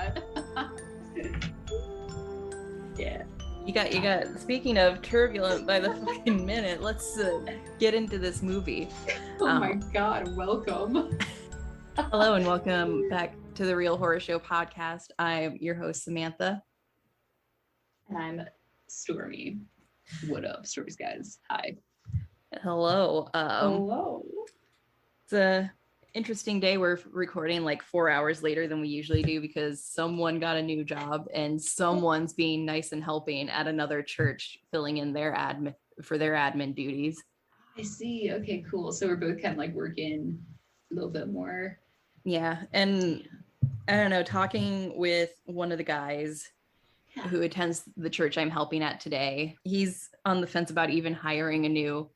that. Yeah. You got, speaking of turbulent by the fucking minute, let's get into this movie. Oh my God, welcome. Hello and welcome back to the Real Horror Show podcast. I'm your host, Samantha. And I'm Stormy. What up, Stormy's guys? Hi. Hello. Hello. It's a interesting day. We're recording like 4 hours later than we usually do because someone got a new job and someone's being nice and helping at another church, filling in their admin duties. I see. Okay, cool. So we're both kind of like working a little bit more. Yeah. And I don't know, talking with one of the guys who attends the church I'm helping at today, he's on the fence about even hiring a new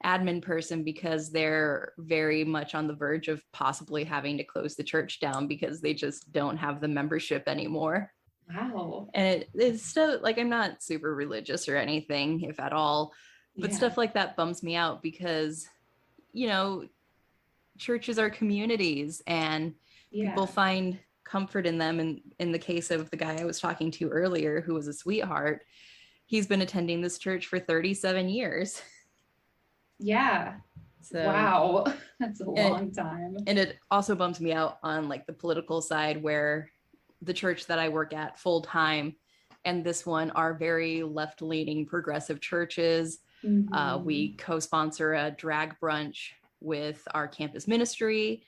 admin person because they're very much on the verge of possibly having to close the church down because they just don't have the membership anymore. Wow. And it's still like, I'm not super religious or anything, if at all, but stuff like that bums me out because, you know, churches are communities and people find comfort in them. And in the case of the guy I was talking to earlier, who was a sweetheart, he's been attending this church for 37 years. Yeah. So, wow. That's a long time. And it also bums me out on like the political side where the church that I work at full time and this one are very left-leaning progressive churches. Mm-hmm. We co-sponsor a drag brunch with our campus ministry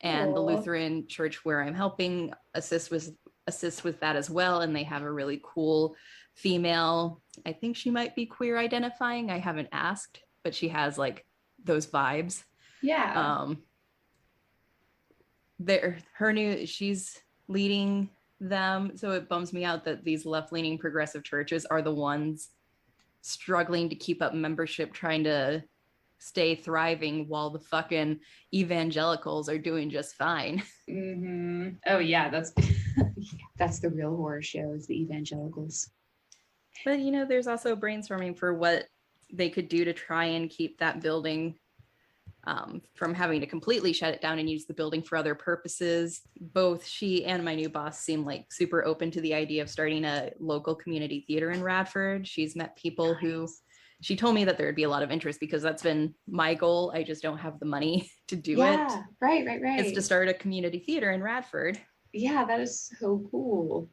and the Lutheran church where I'm helping assist with that as well. And they have a really cool female, I think she might be queer identifying. I haven't asked, but she has like those vibes. Yeah. She's leading them. So it bums me out that these left-leaning progressive churches are the ones struggling to keep up membership, trying to stay thriving while the fucking evangelicals are doing just fine. Mm-hmm. Oh yeah, that's the real horror show is the evangelicals. But you know, there's also brainstorming for what they could do to try and keep that building from having to completely shut it down and use the building for other purposes. Both she and my new boss seem like super open to the idea of starting a local community theater in Radford. She's met people who, she told me that there would be a lot of interest because that's been my goal. I just don't have the money to do it. Right. It's to start a community theater in Radford. Yeah, that is so cool.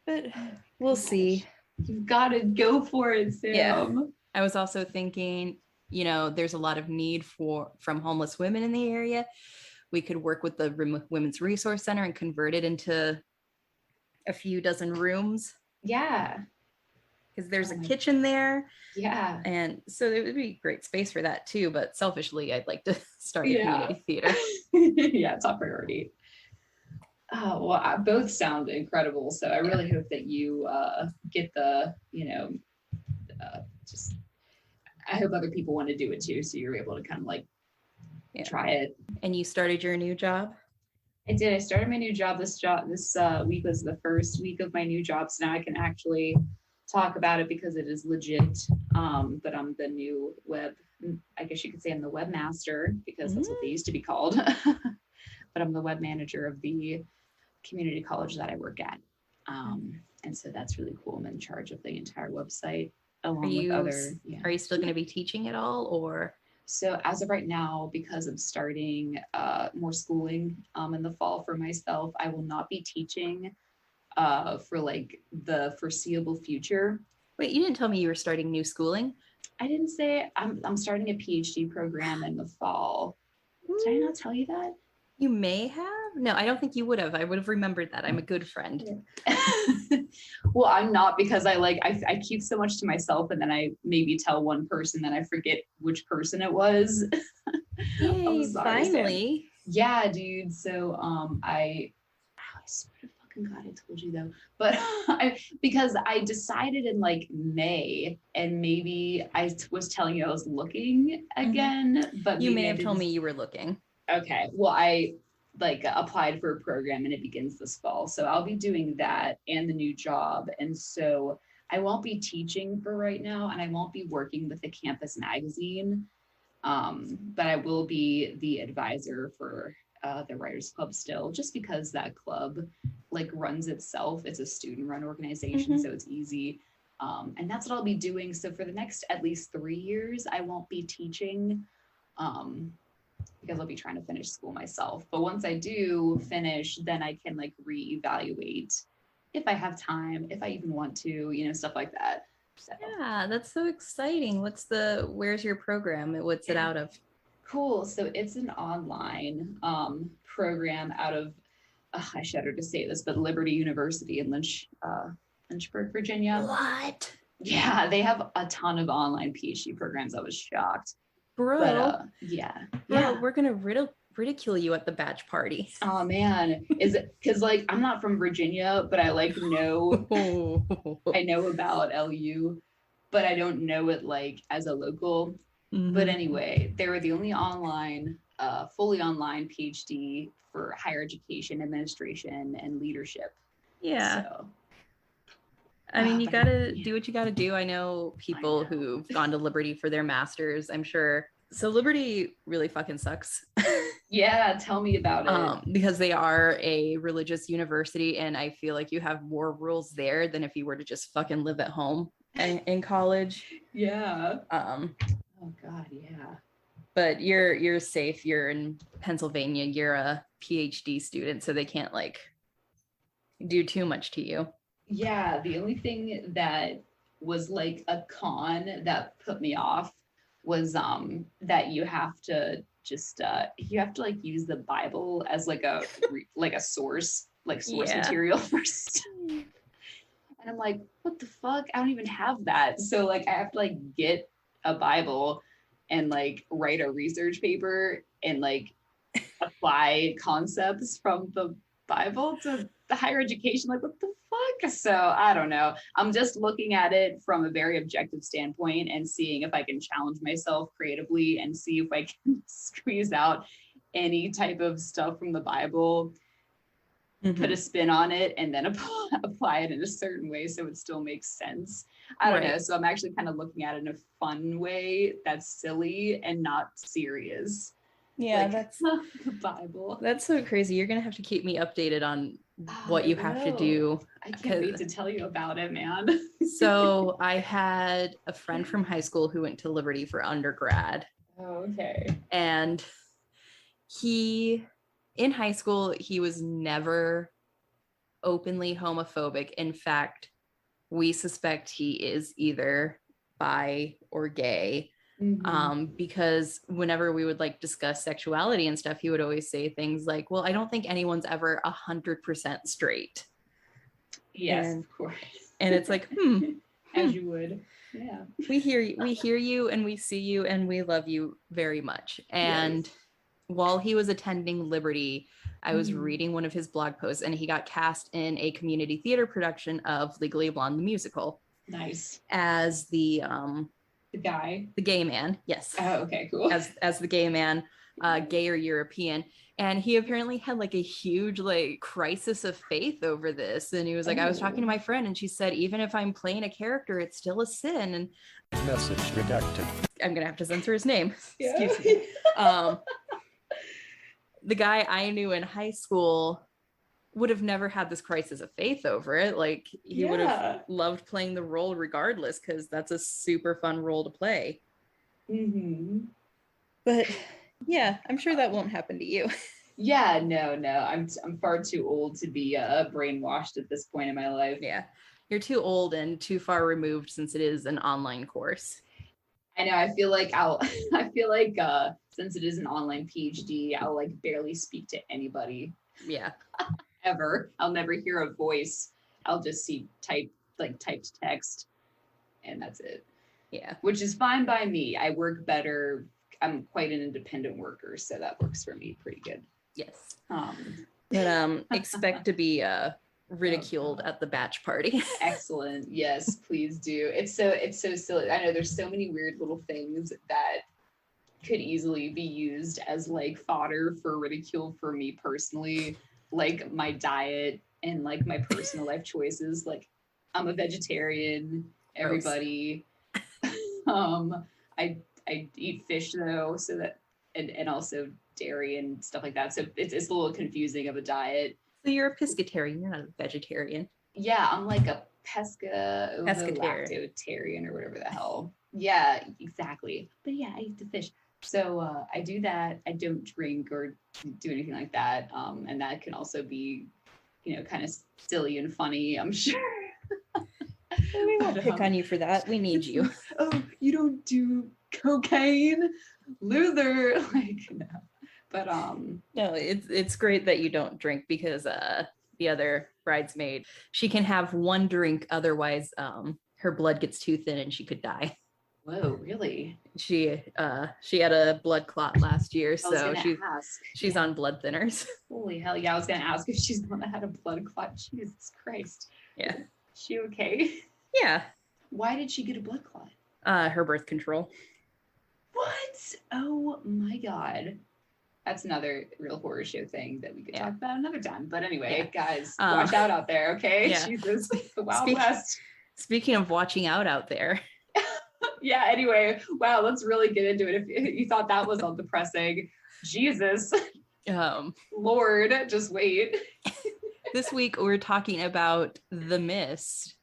But we'll see. You've got to go for it, Sam. Yeah. I was also thinking, you know, there's a lot of need from homeless women in the area. We could work with the Women's Resource Center and convert it into a few dozen rooms. Yeah. Because there's a kitchen there. Yeah. And so there would be great space for that too. But selfishly, I'd like to start a community theater. Yeah, top priority. Oh, well, both sound incredible. So I really hope that you get the, you know, I hope other people want to do it too. So you're able to kind of like try it. And you started your new job? I did. I started my new job. This week was the first week of my new job. So now I can actually talk about it because it is legit. But I'm the new I guess you could say I'm the webmaster because that's what they used to be called. But I'm the web manager of the community college that I work at. And so that's really cool. I'm in charge of the entire website. Are you still going to be teaching at all, or? So as of right now, because I'm starting more schooling in the fall for myself, I will not be teaching for like the foreseeable future. Wait, you didn't tell me you were starting new schooling? I didn't say. I'm starting a PhD program in the fall. Did I not tell you that? You may have. No, I don't think you would have. I would have remembered that. I'm a good friend. Well, I'm not because I keep so much to myself and then I maybe tell one person that I forget which person it was. Yay, finally. Sam. Yeah, dude. So I swear to fucking God, I told you though. But because I decided in like May and maybe I was telling you I was looking again, but you may have told me you were looking. Okay. Well, I applied for a program and it begins this fall. So I'll be doing that and the new job. And so I won't be teaching for right now and I won't be working with the campus magazine. But I will be the advisor for the Writers Club still, just because that club like runs itself. It's a student run organization, so it's easy. And that's what I'll be doing. So for the next at least 3 years, I won't be teaching because I'll be trying to finish school myself. But once I do finish, then I can like reevaluate if I have time, if I even want to, you know, stuff like that. So. Yeah, that's so exciting. Where's your program? What's it out of? Cool. So it's an online program out of, I shudder to say this, but Liberty University in Lynchburg, Virginia. What? Yeah, they have a ton of online PhD programs. I was shocked. Bro. But yeah. Bro, yeah. We're going to ridicule you at the batch party. Oh man. Is it because like I'm not from Virginia, but I like know I know about LU, but I don't know it like as a local. But anyway, they were the only fully online PhD for higher education, administration, and leadership. Yeah. So, I mean, you gotta do what you gotta do. I know people who've gone to Liberty for their masters, I'm sure. So Liberty really fucking sucks. Yeah, tell me about it. Because they are a religious university, and I feel like you have more rules there than if you were to just fucking live at home in college. Yeah. Oh God, yeah. But you're safe. You're in Pennsylvania. You're a PhD student, so they can't like do too much to you. Yeah, the only thing that was like a con that put me off was that you have to just like use the Bible as like a source material first. And I'm like, what the fuck? I don't even have that. So like I have to like get a Bible and like write a research paper and like apply concepts from the Bible to the higher education. Like, what the fuck? So I don't know. I'm just looking at it from a very objective standpoint and seeing if I can challenge myself creatively and see if I can squeeze out any type of stuff from the Bible, put a spin on it, and then apply it in a certain way so it still makes sense. I don't know. So I'm actually kind of looking at it in a fun way that's silly and not serious. Yeah, like, that's the Bible. That's so crazy. You're gonna have to keep me updated on what you have to do. I can't wait to tell you about it, man. So I had a friend from high school who went to Liberty for undergrad. Oh, okay. And in high school, he was never openly homophobic. In fact, we suspect he is either bi or gay. Because whenever we would like discuss sexuality and stuff, he would always say things like, well, I don't think anyone's ever 100% straight. Yes, of course. And it's like, as you would. Yeah. We hear you and we see you and we love you very much. And while he was attending Liberty, I was reading one of his blog posts, and he got cast in a community theater production of Legally Blonde the musical. Nice. As the gay man. Yes. Oh, okay, cool. As the gay man, gay or European. And he apparently had like a huge like crisis of faith over this. And he was like, I was talking to my friend and she said, even if I'm playing a character, it's still a sin. And message redacted. I'm going to have to censor his name. Yeah. Excuse me. The guy I knew in high school would have never had this crisis of faith over it. Like he would have loved playing the role regardless, because that's a super fun role to play. But yeah, I'm sure that won't happen to you. Yeah, no. I'm far too old to be brainwashed at this point in my life. Yeah, you're too old and too far removed, since it is an online course. I know. I feel like since it is an online PhD, I'll like barely speak to anybody. Yeah. Ever. I'll never hear a voice. I'll just see typed text, and that's it. Yeah. Which is fine by me. I work better. I'm quite an independent worker, so that works for me pretty good. Yes. But expect to be ridiculed at the batch party. Excellent. Yes, please do. It's so silly. I know there's so many weird little things that could easily be used as like fodder for ridicule for me personally, like my diet and like my personal life choices. Like I'm a vegetarian, everybody. I eat fish though, so that and also dairy and stuff like that. So it's a little confusing of a diet. So you're a pescatarian, you're not a vegetarian. Yeah, I'm like a pescatarian or whatever the hell. Yeah, exactly. But yeah, I eat the fish. So I do that. I don't drink or do anything like that. And that can also be, kind of silly and funny, I'm sure. We won't pick on you for that. We need you. Oh, you don't do cocaine, loser. Like, no. But no, it's great that you don't drink, because the other bridesmaid, she can have one drink, otherwise her blood gets too thin and she could die. Whoa, really? She had a blood clot last year, so she's on blood thinners. Holy hell, yeah, I was gonna ask if she's the one that had a blood clot. Jesus Christ. Yeah. She okay? Yeah. Why did she get a blood clot? Her birth control. What? Oh my God. That's another real horror show thing that we could talk about another time. But anyway, guys, watch out there, okay? Yeah. Jesus, the Wild West. Speaking of watching out there. Yeah, anyway, wow, let's really get into it. If you thought that was all depressing, Jesus. Lord, just wait. This week we're talking about The Mist,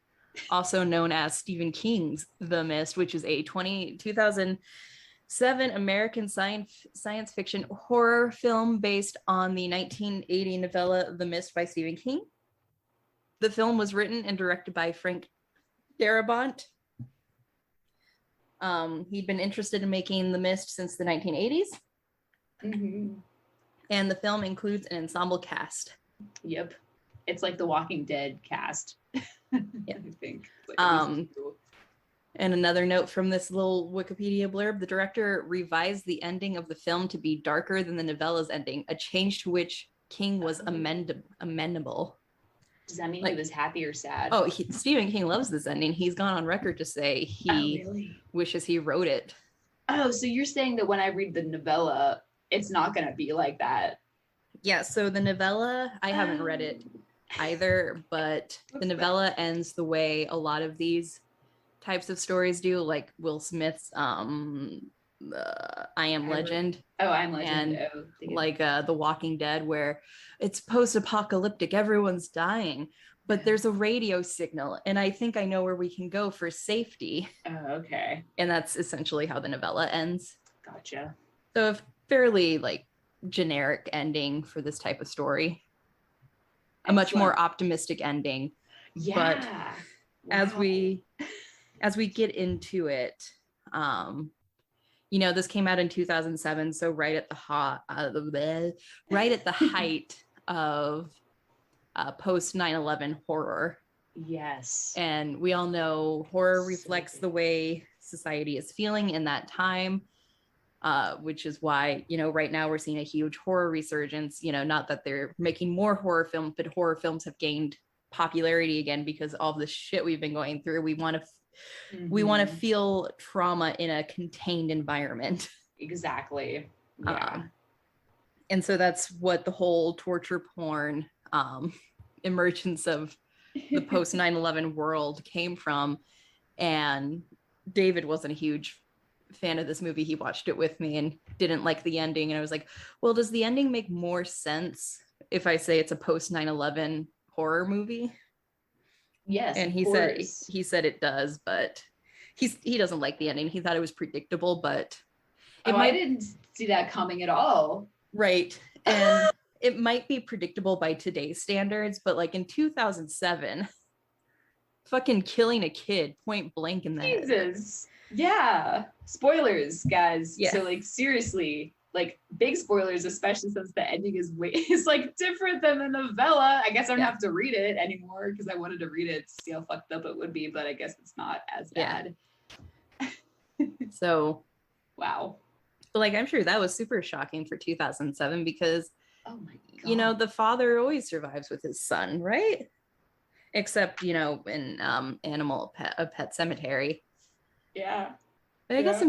also known as Stephen King's The Mist, which is a 2007 American science fiction horror film based on the 1980 novella The Mist by Stephen King. The film was written and directed by Frank Darabont. He'd been interested in making The Mist since the 1980s. Mm-hmm. And the film includes an ensemble cast. Yep. It's like the Walking Dead cast. Yeah. I think. And another note from this little Wikipedia blurb, the director revised the ending of the film to be darker than the novella's ending, a change to which King was amenable. Does that mean he was happy or sad? Oh, Stephen King loves this ending. He's gone on record to say he wishes he wrote it. Oh, so you're saying that when I read the novella, it's not going to be like that? Yeah, so the novella, I haven't read it either, but the novella ends the way a lot of these types of stories do, like Will Smith's I Am Legend. Oh, I Am Legend. And like The Walking Dead, where it's post-apocalyptic, everyone's dying, but there's a radio signal, and I think I know where we can go for safety. Oh, okay. And that's essentially how the novella ends. Gotcha. So a fairly like generic ending for this type of story. Excellent. A much more optimistic ending. Yeah. But as we get into it, this came out in 2007, so right at the height of post 9/11 horror. Yes. And we all know horror reflects the way society is feeling in that time, which is why, right now we're seeing a huge horror resurgence. Not that they're making more horror films, but horror films have gained popularity again because all the shit we've been going through. We want to feel trauma in a contained environment. Exactly. Yeah. And so that's what the whole torture porn emergence of the post 9/11 world came from. And David wasn't a huge fan of this movie. He watched it with me and didn't like the ending. And I was like, well, does the ending make more sense if I say it's a post 9/11 horror movie? Yes. And he said it does, but he doesn't like the ending. He thought it was predictable, but I didn't see that coming at all. Right. And it might be predictable by today's standards, but like in 2007, fucking killing a kid point blank in the head. Jesus. Yeah. Spoilers, guys. Yeah. So like seriously, like big spoilers, especially since the ending is like different than the novella. I guess I don't have to read it anymore because I wanted to read it to see how fucked up it would be, but I guess it's not as bad. So wow. But like I'm sure that was super shocking for 2007 because oh my God. The father always survives with his son, right? Except, in Pet Cemetery. Yeah. But I guess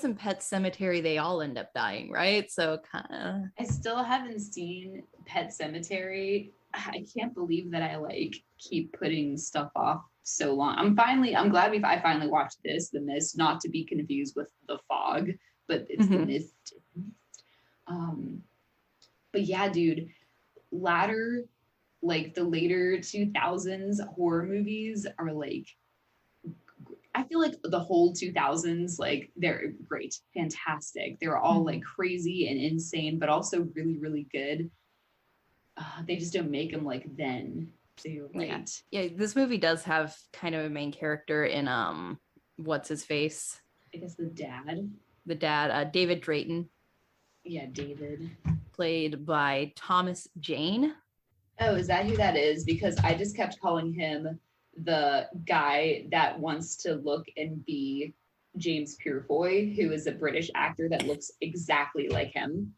in Pet Cemetery, they all end up dying, right? So kind of. I still haven't seen Pet Cemetery. I can't believe that I keep putting stuff off so long. I'm glad I finally watched The Mist, not to be confused with The Fog, but it's The Mist. But yeah, dude, latter, like the later 2000s horror movies are like, I feel like the whole 2000s, like they're great, fantastic. They were all like crazy and insane, but also really, really good. They just don't make them like then. So you're right. Yeah, this movie does have kind of a main character in what's his face? I guess the dad. The dad, David Drayton. Yeah, David. Played by Thomas Jane. Oh, is that who that is? Because I just kept calling him the guy that wants to look and be James Purefoy, who is a British actor that looks exactly like him.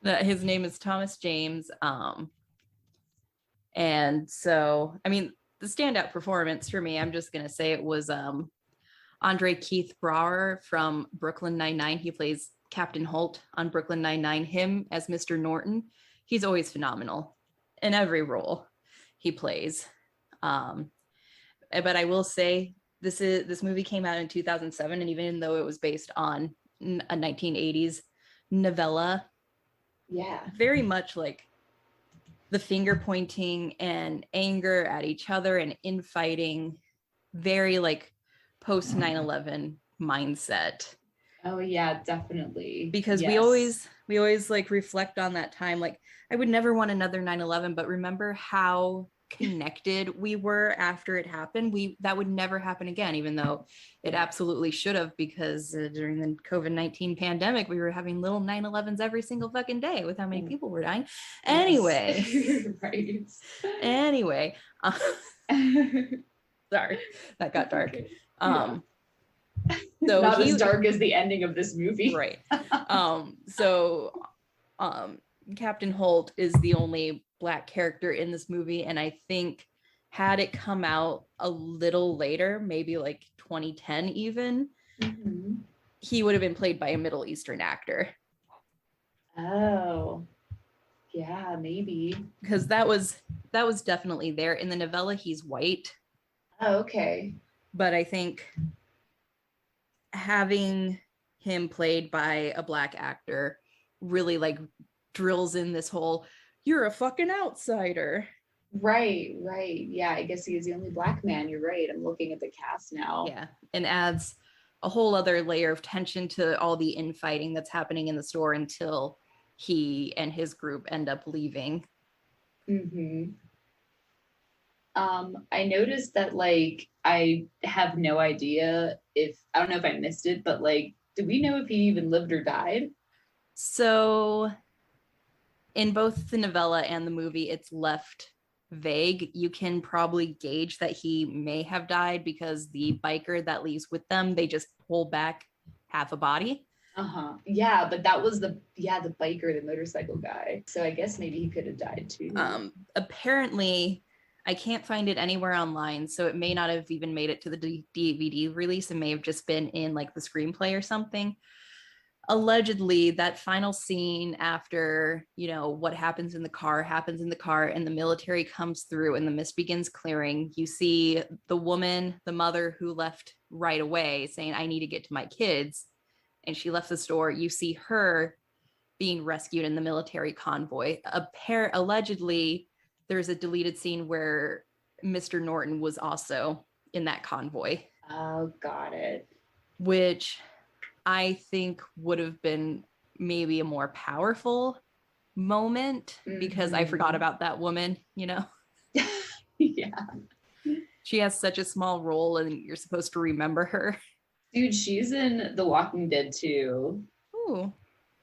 His name is Thomas James. And so, I mean, the standout performance for me, I'm just going to say it was Andre Keith Brower from Brooklyn Nine-Nine. He plays Captain Holt on Brooklyn Nine-Nine. Him as Mr. Norton, he's always phenomenal in every role he plays. But I will say this movie came out in 2007, and even though it was based on a 1980s novella, very much like the finger pointing and anger at each other and infighting, very like post 9/11 mindset. Oh yeah, definitely. Because we always like reflect on that time. Like, I would never want another 9/11, but remember how connected we were after it happened. That would never happen again, even though it absolutely should have, because during the COVID-19 pandemic, we were having little 9/11s every single fucking day with how many people were dying. Anyway, right. Anyway, sorry, that got dark. Okay. So not as dark as the ending of this movie, right? Captain Holt is the only Black character in this movie, and I think had it come out a little later, maybe like 2010 even, he would have been played by a Middle Eastern actor. Oh, yeah, maybe. Because that was definitely there. In the novella, he's white. Oh, okay. But I think having him played by a Black actor really like drills in this whole, you're a fucking outsider. Right. Yeah, I guess he is the only Black man. You're right. I'm looking at the cast now. Yeah, and adds a whole other layer of tension to all the infighting that's happening in the store until he and his group end up leaving. I noticed that, like, I have no idea I don't know if I missed it, but like, do we know if he even lived or died? So in both the novella and the movie, it's left vague. You can probably gauge that he may have died because the biker that leaves with them, they just pull back half a body. Yeah, but that was the biker, the motorcycle guy. So I guess maybe he could have died too. Apparently, I can't find it anywhere online, so it may not have even made it to the DVD release. It may have just been in like the screenplay or something. Allegedly, that final scene after, what happens in the car, and the military comes through and the mist begins clearing. You see the woman, the mother who left right away saying, I need to get to my kids. And she left the store. You see her being rescued in the military convoy. Allegedly, there's a deleted scene where Mr. Norton was also in that convoy. Oh, got it. Which I think would have been maybe a more powerful moment, because I forgot about that woman, Yeah. She has such a small role and you're supposed to remember her. Dude, she's in The Walking Dead too. Ooh.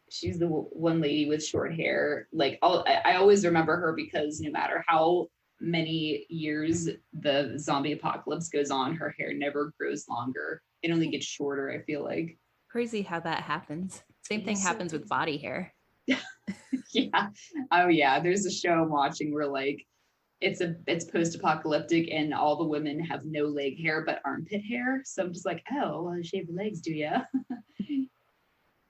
She's the one lady with short hair. Like, I always remember her because no matter how many years the zombie apocalypse goes on, her hair never grows longer. It only gets shorter, I feel like. Crazy how that happens. Same thing happens with body hair. Yeah. Oh yeah. There's a show I'm watching where like it's post-apocalyptic and all the women have no leg hair but armpit hair. So I'm just like, oh, well, you shave your legs, do ya?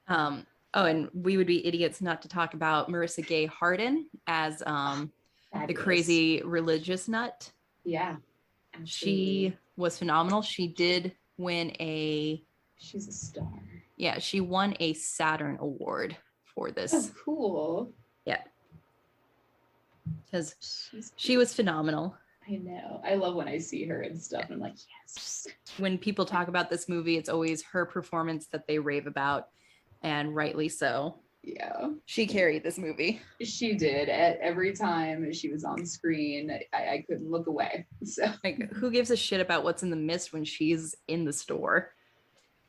Oh, and we would be idiots not to talk about Marissa Gay Harden as the crazy religious nut. Yeah. Absolutely. She was phenomenal. She did win She's a star. Yeah, she won a Saturn Award for this. Oh, cool. Yeah. because she was phenomenal. I know. I love when I see her and stuff. I'm like, yes. When people talk about this movie, it's always her performance that they rave about, and rightly so. Yeah. She carried this movie. She did. Every time she was on screen, I couldn't look away. So Like, who gives a shit about what's in the mist when she's in the store?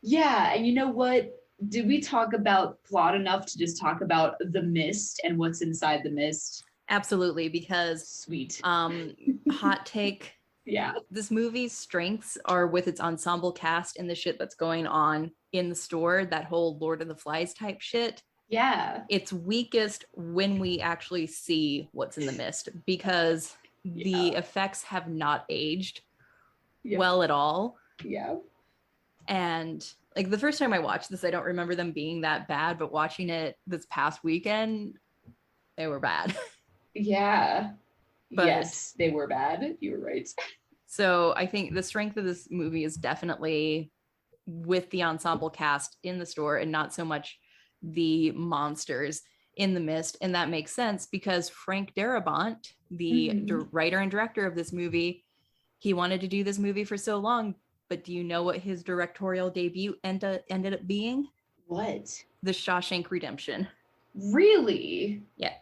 yeah, and you know what? Did we talk about plot enough to just talk about the mist and what's inside the mist? Absolutely, because Sweet. hot take. Yeah. This movie's strengths are with its ensemble cast and the shit that's going on in the store, that whole Lord of the Flies type shit. Yeah. It's weakest when we actually see what's in the mist, because the effects have not aged well at all. Yeah. And like the first time I watched this, I don't remember them being that bad, but watching it this past weekend, they were bad. Yeah. But, yes, they were bad. You were right. So I think the strength of this movie is definitely with the ensemble cast in the store and not so much the monsters in the mist. And that makes sense because Frank Darabont, the writer and director of this movie, he wanted to do this movie for so long. But do you know what his directorial debut ended up being? What? The Shawshank Redemption. Really? Yeah.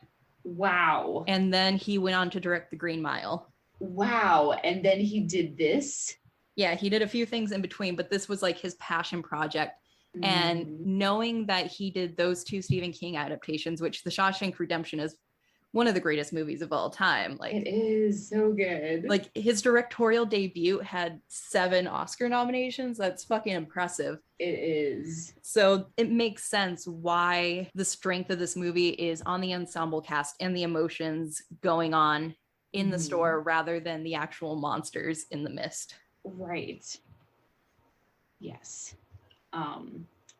Wow. And then he went on to direct The Green Mile. Wow. And then he did this? Yeah, he did a few things in between, but this was like his passion project. And knowing that he did those two Stephen King adaptations, which The Shawshank Redemption is one of the greatest movies of all time. Like, it is so good. Like, his directorial debut had 7 Oscar nominations. That's fucking impressive. It is. So it makes sense why the strength of this movie is on the ensemble cast and the emotions going on in the store rather than the actual monsters in the mist. Right. Yes.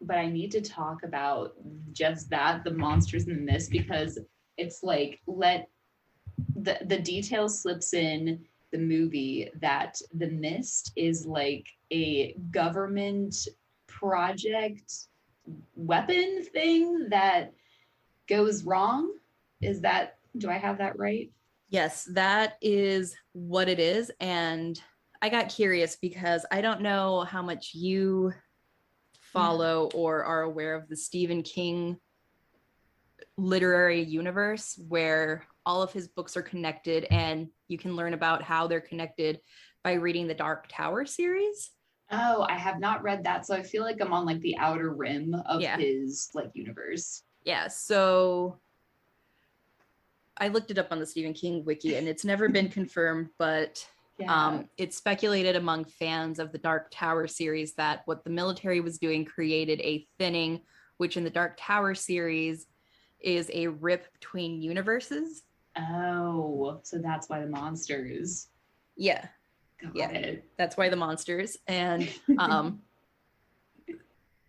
But I need to talk about just that, the monsters in the mist, because it's like the detail slips in the movie that the mist is like a government project weapon thing that goes wrong. Do I have that right? Yes, that is what it is. And I got curious because I don't know how much you follow or are aware of the Stephen King literary universe, where all of his books are connected and you can learn about how they're connected by reading the Dark Tower series. Oh, I have not read that, so I feel like I'm on like the outer rim of his like universe. Yeah, so I looked it up on the Stephen King wiki and it's never been confirmed, but it's speculated among fans of the Dark Tower series that what the military was doing created a thinning, which in the Dark Tower series is a rip between universes. Oh, so that's why the monsters. Yeah. Got it. That's why the monsters. And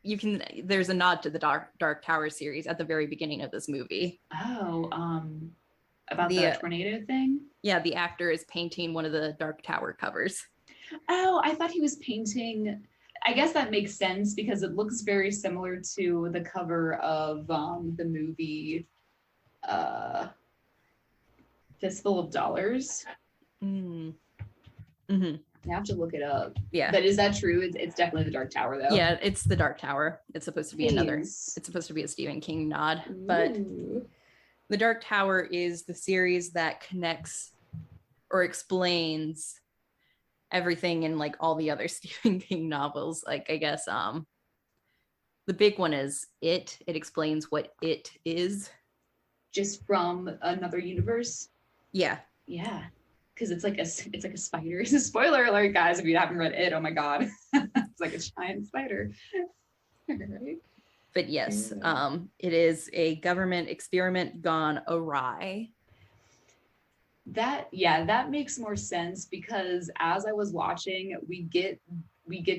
there's a nod to the Dark Tower series at the very beginning of this movie. Oh, about the tornado thing? Yeah, the actor is painting one of the Dark Tower covers. Oh, I thought he was painting. I guess that makes sense because it looks very similar to the cover of the movie Fistful of Dollars. I have to look it up. Yeah. But is that true? It's definitely the Dark Tower, though. Yeah, it's the Dark Tower. It's supposed to be it's supposed to be a Stephen King nod. But the Dark Tower is the series that connects or explains everything in like all the other Stephen King novels. Like, I guess the big one is It explains what it is. Just from another universe? Yeah. Yeah. Because it's like a spider. It's a spoiler alert, guys, if you haven't read It. Oh my god. It's like a giant spider. Right? But yes, it is a government experiment gone awry. That makes more sense because as I was watching, we get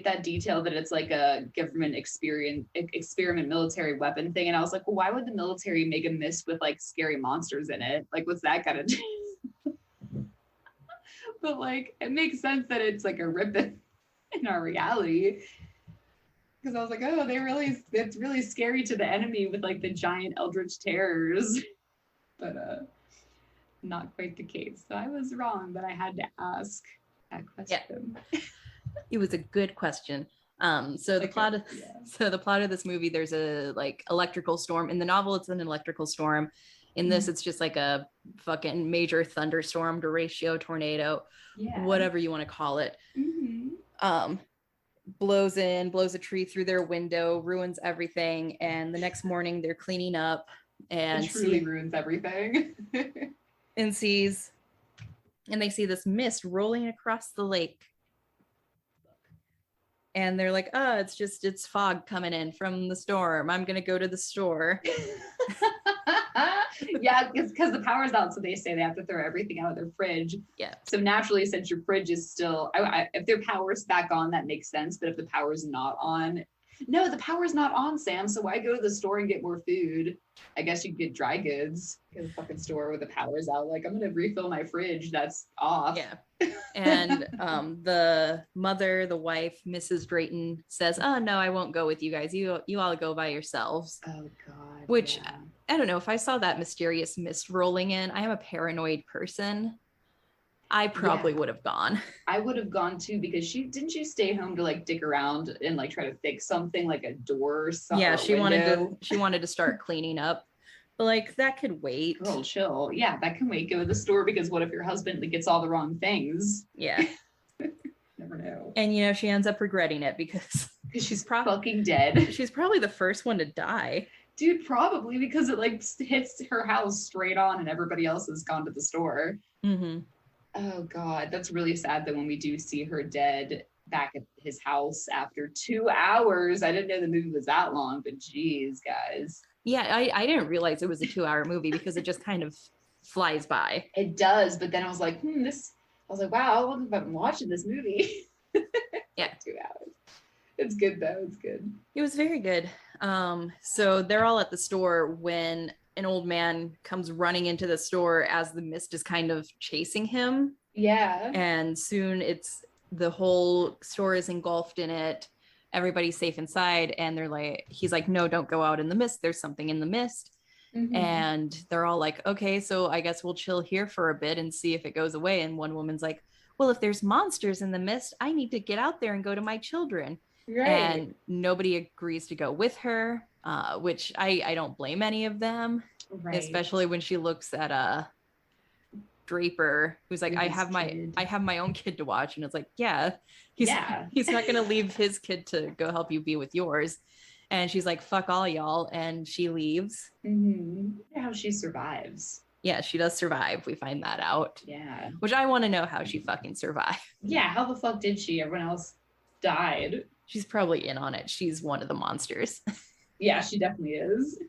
that detail that it's like a government experiment military weapon thing. And I was like, well, why would the military make a mist with like scary monsters in it? Like, what's that gonna do? But like, it makes sense that it's like a rip in our reality. Because I was like, oh, it's really scary to the enemy with like the giant eldritch terrors. But not quite the case. So I was wrong, but I had to ask that question. Yeah. It was a good question. So the plot of this movie, there's a like electrical storm. In the novel, it's an electrical storm. In this, it's just like a fucking major thunderstorm, derecho, tornado, whatever you want to call it. Blows a tree through their window, ruins everything, and the next morning they're cleaning up and it truly ruins everything. and they see this mist rolling across the lake. And they're like, oh, it's fog coming in from the storm. I'm going to go to the store. Yeah, because the power's out. So they say they have to throw everything out of their fridge. Yeah. So naturally, since your fridge is still, if their power's back on, that makes sense. But if the power's not on, no, the power's not on, Sam. So why go to the store and get more food? I guess you could get dry goods at the fucking store where the power's out. Like, I'm going to refill my fridge. That's off. Yeah. And the mother, the wife, Mrs. Drayton, says, oh, no, I won't go with you guys. You all go by yourselves. Oh, God. Which, I don't know, if I saw that mysterious mist rolling in, I am a paranoid person. I probably would have gone. I would have gone too, because didn't she stay home to like dick around and like try to fix something like a door or something? Yeah, she wanted to start cleaning up. But like that could wait. Girl, chill. Yeah, that can wait. Go to the store, because what if your husband gets all the wrong things? Yeah. Never know. And she ends up regretting it because she's fucking dead. She's probably the first one to die. Dude, probably, because it like hits her house straight on and everybody else has gone to the store. Mm-hmm. Oh God, that's really sad that when we do see her dead back at his house after 2 hours. I didn't know the movie was that long, but geez, guys. Yeah, I didn't realize it was a 2-hour movie because it just kind of flies by. It does, but then I was like, I was like, wow, how long have I been watching this movie? Yeah. 2 hours. It's good though, it's good. It was very good. So they're all at the store when an old man comes running into the store as the mist is kind of chasing him. Yeah. And soon the whole store is engulfed in it. Everybody's safe inside. And he's like, no, don't go out in the mist. There's something in the mist. Mm-hmm. And they're all like, okay, so I guess we'll chill here for a bit and see if it goes away. And one woman's like, well, if there's monsters in the mist, I need to get out there and go to my children. Right. And nobody agrees to go with her. Which I don't blame any of them, right. Especially when she looks at Draper, who's like, I have my own kid to watch, and it's like, he's not gonna leave his kid to go help you be with yours. And she's like, fuck all y'all, and she leaves. Mm-hmm. How she survives. Yeah, she does survive. We find that out. Yeah. Which I want to know how she fucking survived. Yeah, how the fuck did she? Everyone else died. She's probably in on it. She's one of the monsters. Yeah, she definitely is.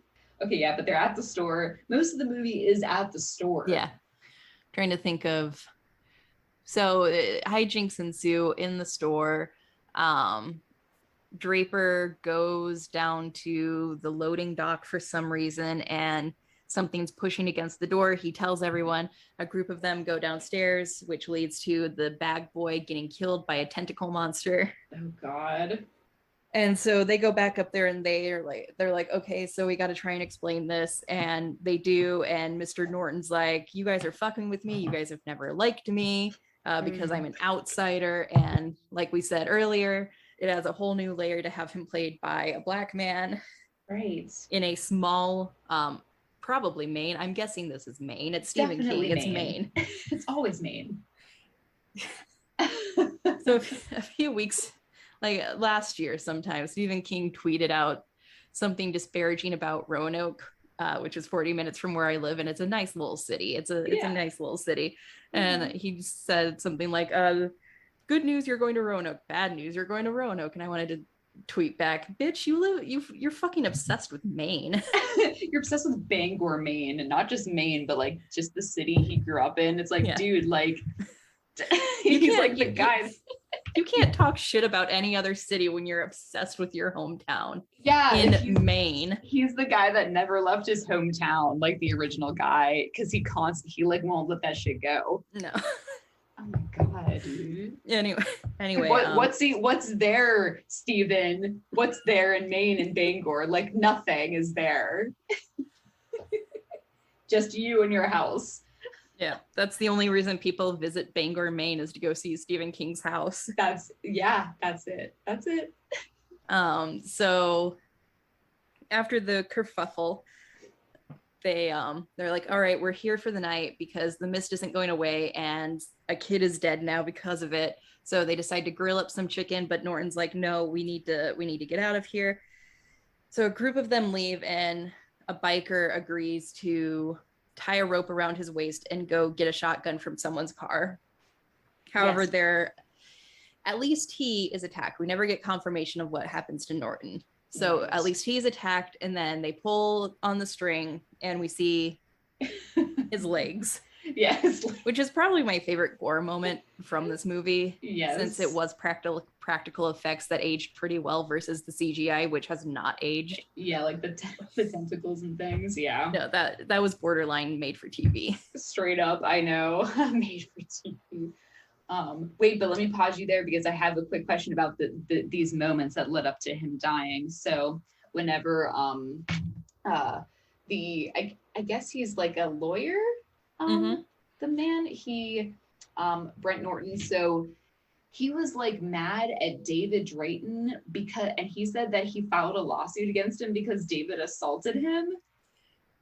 Okay, yeah, but they're at the store. Most of the movie is at the store. Yeah. Trying to think of. So hijinks ensue in the store. Draper goes down to the loading dock for some reason, and something's pushing against the door. He tells everyone. A group of them go downstairs, which leads to the bag boy getting killed by a tentacle monster. Oh, God. And so they go back up there and they're like, okay, so we got to try and explain this. And they do. And Mr. Norton's like, you guys are fucking with me. You guys have never liked me because I'm an outsider. And like we said earlier, it adds a whole new layer to have him played by a black man. Right. In a small, probably Maine. I'm guessing this is Maine. It's Stephen King. It's Maine. It's always Maine. So a few weeks, like last year sometime, Stephen King tweeted out something disparaging about Roanoke, which is 40 minutes from where I live, and it's a nice little city. It's a nice little city. And he said something like, good news, you're going to Roanoke. Bad news, you're going to Roanoke. And I wanted to tweet back, bitch, you're fucking obsessed with Maine. You're obsessed with Bangor, Maine, and not just Maine, but like just the city he grew up in. It's like, dude, like he's like the guys. You can't talk shit about any other city when you're obsessed with your hometown. Yeah, in Maine. He's the guy that never left his hometown, like the original guy, because he like won't let that shit go. No. Oh my God, dude. Anyway. What's there, Steven? What's there in Maine and Bangor? Like nothing is there. Just you and your house. Yeah, that's the only reason people visit Bangor, Maine, is to go see Stephen King's house. That's it. That's it. So after the kerfuffle, they're like, all right, we're here for the night because the mist isn't going away and a kid is dead now because of it. So they decide to grill up some chicken, but Norton's like, no, we need to get out of here. So a group of them leave, and a biker agrees to tie a rope around his waist and go get a shotgun from someone's car. However, Yes. at least he is attacked. We never get confirmation of what happens to Norton. So Right. at least he's attacked, and then they pull on the string and we see his legs, Yes. which is probably my favorite gore moment from this movie. Yes. Since it was practical effects that aged pretty well versus the CGI, which has not aged. Yeah, like the tentacles and things. Yeah. No, that was borderline made for TV. Straight up, I know. Made for TV. Wait, but let me pause you there because I have a quick question about these moments that led up to him dying. So whenever I guess he's like a lawyer, the man, Brent Norton. So he was like mad at David Drayton and he said that he filed a lawsuit against him because David assaulted him.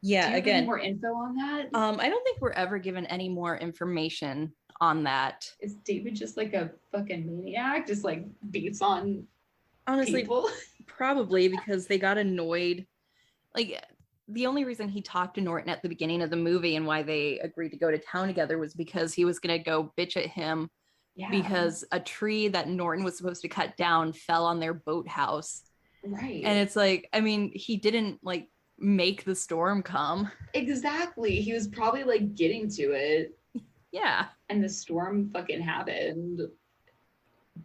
Yeah, Do you have again, any more info on that? I don't think we're ever given any more information on that. Is David just like a fucking maniac? Just like beats on Honestly, people? probably because they got annoyed. Like, the only reason he talked to Norton at the beginning of the movie and why they agreed to go to town together was because he was going to go bitch at him because a tree that Norton was supposed to cut down fell on their boathouse. Right. And it's like, I mean, he didn't like make the storm come. Exactly. He was probably like getting to it. Yeah. And the storm fucking happened.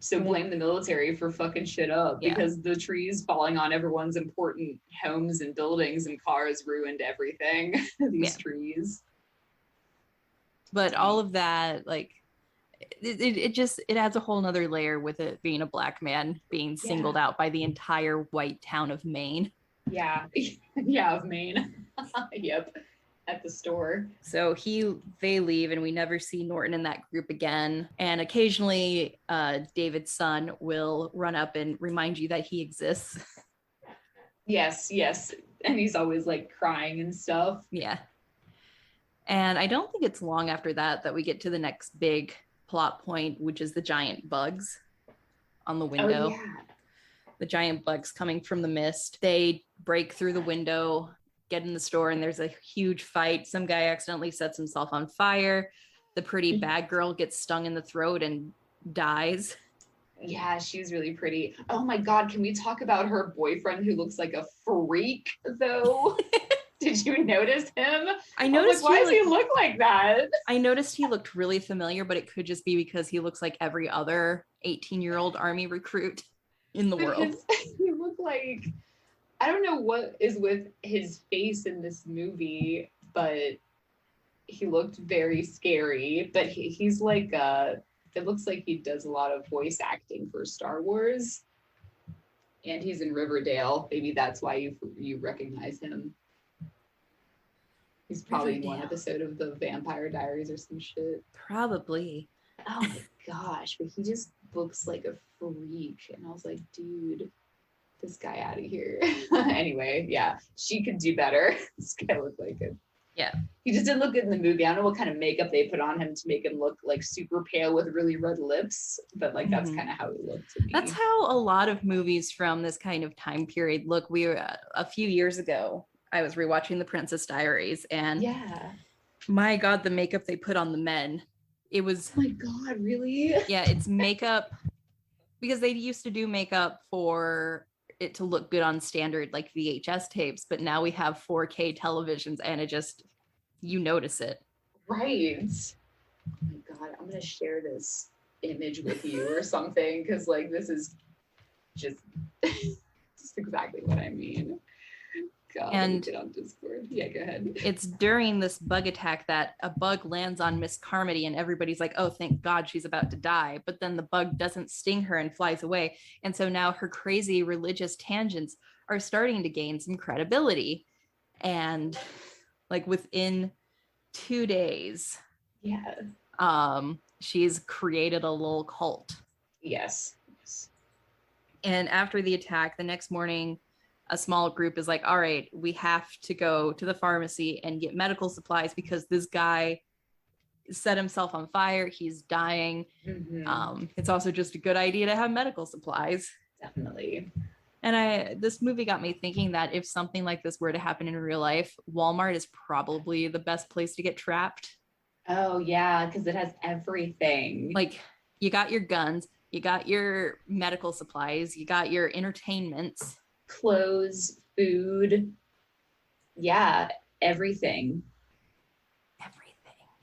So blame the military for fucking shit up because the trees falling on everyone's important homes and buildings and cars ruined everything. These trees. But all of that, like, it adds a whole nother layer with it being a black man being singled out by the entire white town of Maine. Yeah. Yeah, of Maine. Yep. At the store. So they leave and we never see Norton in that group again. And occasionally David's son will run up and remind you that he exists. Yes. And he's always like crying and stuff. Yeah. And I don't think it's long after that we get to the next big plot point, which is the giant bugs on the window. Oh, yeah. The giant bugs coming from the mist. They break through the window, get in the store, and there's a huge fight. Some guy accidentally sets himself on fire. The pretty bad girl gets stung in the throat and dies. Yeah, she's really pretty. Oh my God, can we talk about her boyfriend who looks like a freak though? Did you notice him? I noticed. Why does he look like that? I noticed he looked really familiar, but it could just be because he looks like every other 18-year-old army recruit in the world. He looked like, I don't know what is with his face in this movie, but he looked very scary. But he's like, it looks like he does a lot of voice acting for Star Wars. And he's in Riverdale. Maybe that's why you recognize him. He's probably in one episode of the Vampire Diaries or some shit. Probably. Oh my gosh, but he just looks like a freak. And I was like, dude, this guy out of here. Anyway, yeah, she could do better. This guy looked like it. Yeah. He just didn't look good in the movie. I don't know what kind of makeup they put on him to make him look like super pale with really red lips, but like that's kind of how he looked to me. That's how a lot of movies from this kind of time period look. We were a few years ago, I was rewatching The Princess Diaries, and my God, the makeup they put on the men. It was, oh my God, really? Yeah, it's makeup because they used to do makeup for it to look good on standard like VHS tapes, but now we have 4K televisions and it just, you notice it. Right. Oh my God, I'm gonna share this image with you or something because like this is just exactly what I mean. God, and get on Discord. Yeah, go ahead. It's during this bug attack that a bug lands on Miss Carmody and everybody's like, oh, thank God she's about to die. But then the bug doesn't sting her and flies away. And so now her crazy religious tangents are starting to gain some credibility. And like within 2 days, Yeah. She's created a little cult. Yes. And after the attack, the next morning, a small group is like, all right, we have to go to the pharmacy and get medical supplies because this guy set himself on fire. He's dying. It's also just a good idea to have medical supplies. Definitely. And this movie got me thinking that if something like this were to happen in real life, Walmart is probably the best place to get trapped. Oh yeah, because it has everything. Like, you got your guns, you got your medical supplies, you got your entertainments, clothes, food. Yeah, everything.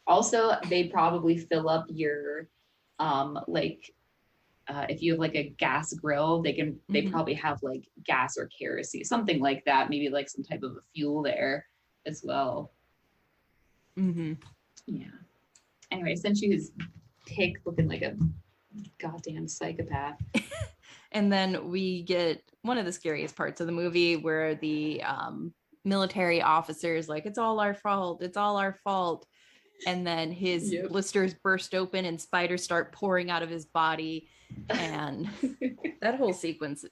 Also, they probably fill up your if you have like a gas grill, they probably have like gas or kerosene, something like that, maybe like some type of a fuel there as well. Yeah. Anyway, since she was Pick looking like a goddamn psychopath. And then we get one of the scariest parts of the movie where the military officer is like, it's all our fault, it's all our fault. And then his blisters burst open and spiders start pouring out of his body. And that whole sequence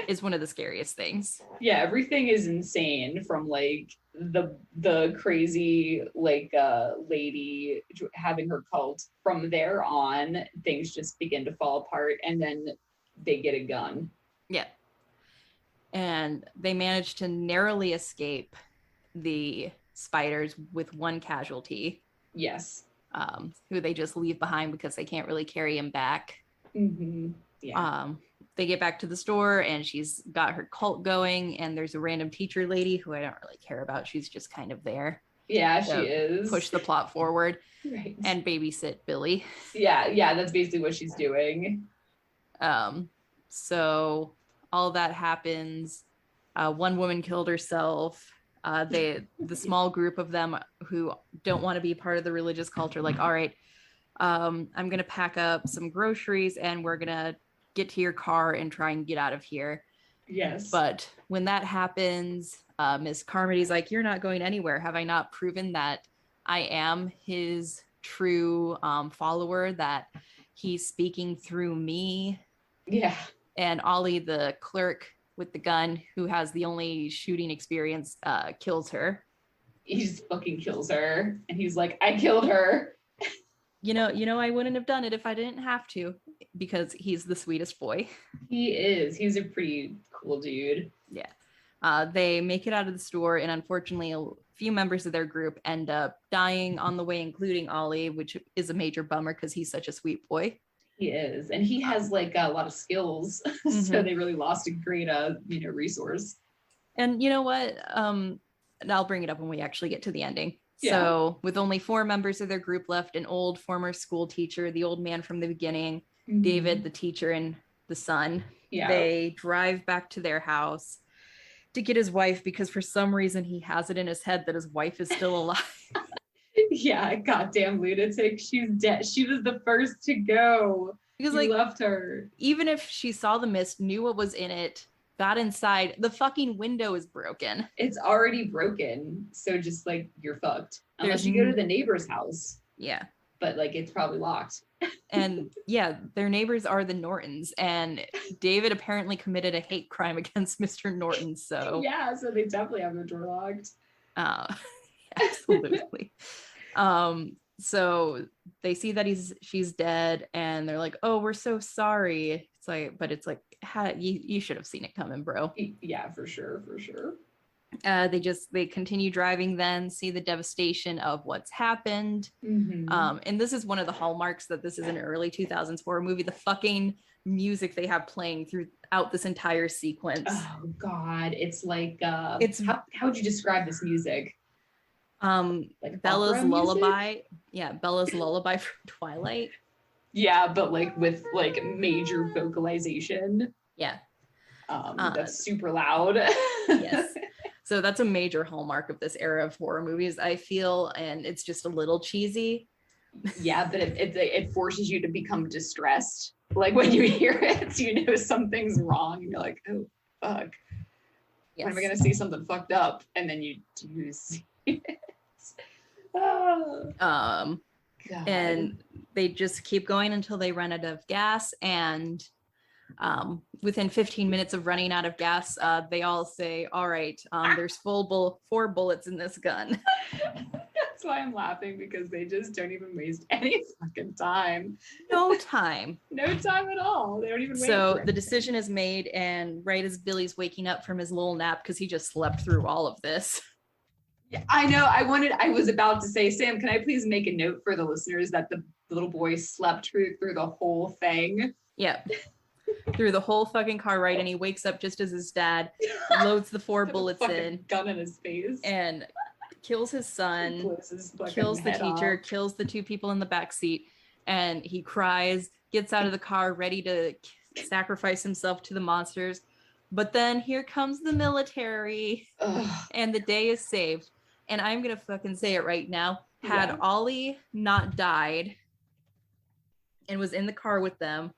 is one of the scariest things. Yeah, everything is insane, from like the crazy like lady having her cult. From there on, things just begin to fall apart, and then they get a gun. Yeah. And they manage to narrowly escape the spiders with one casualty. Yes. Who they just leave behind because they can't really carry him back. Yeah. They get back to the store and she's got her cult going, and there's a random teacher lady who I don't really care about. She's just kind of there. Yeah, she is. Push the plot forward. Right. And babysit Billy. Yeah, that's basically what she's doing. So all that happens. One woman killed herself. The small group of them who don't want to be part of the religious cult are like, all right, I'm going to pack up some groceries and we're going to get to your car and try and get out of here. Yes. But when that happens, Miss Carmody's like, you're not going anywhere. Have I not proven that I am his true follower, that he's speaking through me? Yeah. And Ollie, the clerk with the gun, who has the only shooting experience, kills her. He just fucking kills her. And he's like, I killed her. You know, I wouldn't have done it if I didn't have to, because he's the sweetest boy. He is. He's a pretty cool dude. Yeah. They make it out of the store, and unfortunately, a few members of their group end up dying on the way, including Ollie, which is a major bummer because he's such a sweet boy. He is. And he has like a lot of skills. So they really lost a great, resource. And you know what? I'll bring it up when we actually get to the ending. Yeah. So with only 4 members of their group left, an old former school teacher, the old man from the beginning, David, the teacher, and the son, they drive back to their house to get his wife, because for some reason he has it in his head that his wife is still alive. Yeah, goddamn lunatic. She's dead. She was the first to go. Because he left her. Even if she saw the mist, knew what was in it, got inside, the fucking window is broken. It's already broken. So just like, you're fucked. Unless you go to the neighbor's house. Yeah. But like, it's probably locked. And yeah, their neighbors are the Nortons, and David apparently committed a hate crime against Mr. Norton. So yeah, so they definitely have the door locked. Absolutely. So they see that she's dead, and they're like, oh, we're so sorry. It's like you should have seen it coming, bro. Yeah, for sure. They continue driving, then see the devastation of what's happened. And this is one of the hallmarks that this is an early 2000s horror movie. The fucking music they have playing throughout this entire sequence. Oh God, it's like it's how would you describe this music? Like Bella's lullaby. Yeah, Bella's lullaby from Twilight. Yeah, but like with like major vocalization. Yeah. That's super loud. Yes. So that's a major hallmark of this era of horror movies, I feel, and it's just a little cheesy. Yeah, but it forces you to become distressed. Like when you hear it, you know something's wrong, and you're like, oh fuck. Yes. When am I gonna see something fucked up? And then you do see it. God. And they just keep going until they run out of gas. And within 15 minutes of running out of gas, they all say, all right, there's 4 bullets in this gun. That's why I'm laughing, because they just don't even waste any fucking time. No time. No time at all. They don't even wait. So for the anything. decision is made, and right as Billy's waking up from his little nap, because he just slept through all of this. Yeah, I know. I was about to say, Sam, can I please make a note for the listeners that the little boy slept through the whole thing? Yeah. Through the whole fucking car ride, and he wakes up just as his dad loads the 4 bullets in, gun in his face, and kills his son, kills the teacher, kills the 2 people in the back seat, and he cries, gets out of the car ready to sacrifice himself to the monsters. But then here comes the military. Ugh. And the day is saved. And I'm gonna fucking say it right now. Had Ollie not died and was in the car with them,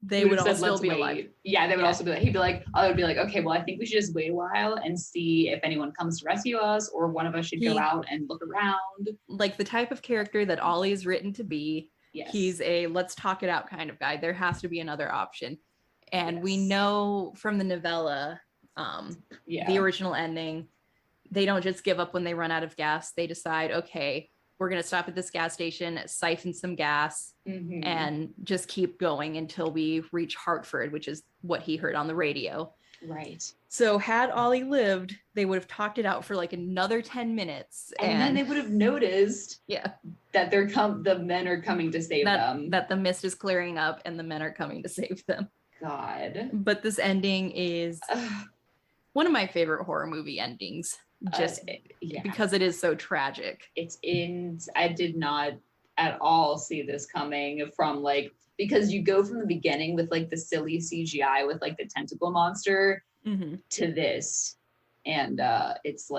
they would all still be alive. Yeah, they would also be like, I would be like, okay, well, I think we should just wait a while and see if anyone comes to rescue us, or one of us should go out and look around. Like the type of character that Ollie is written to be. Yes. He's a let's talk it out kind of guy. There has to be another option. And we know from the novella, the original ending, they don't just give up when they run out of gas. They decide, okay, we're going to stop at this gas station, siphon some gas, and just keep going until we reach Hartford, which is what he heard on the radio. Right. So had Ollie lived, they would have talked it out for like another 10 minutes. And then they would have noticed that the men are coming to save them. That the mist is clearing up and the men are coming to save them. God. But this ending is one of my favorite horror movie endings, just because it is so tragic. I did not at all see this coming from because you go from the beginning with the silly CGI with the tentacle monster to this, and it's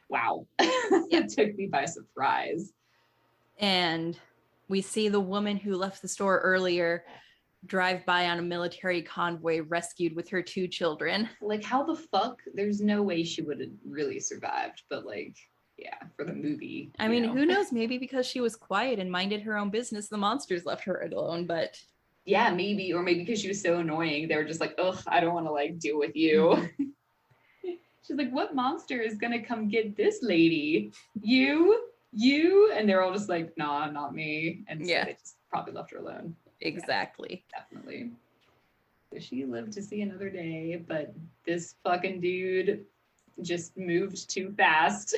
wow. It took me by surprise. And we see the woman who left the store earlier drive by on a military convoy rescued with her 2 children. How the fuck? There's no way she would have really survived, but for the movie. I mean, who knows? Maybe because she was quiet and minded her own business, the monsters left her alone, but... Yeah, maybe. Or maybe because she was so annoying, they were just ugh, I don't want to deal with you. She's like, what monster is gonna come get this lady? You? And they're all just nah, not me. And so they just probably left her alone. Exactly. Yeah, definitely. So she lived to see another day, but this fucking dude just moved too fast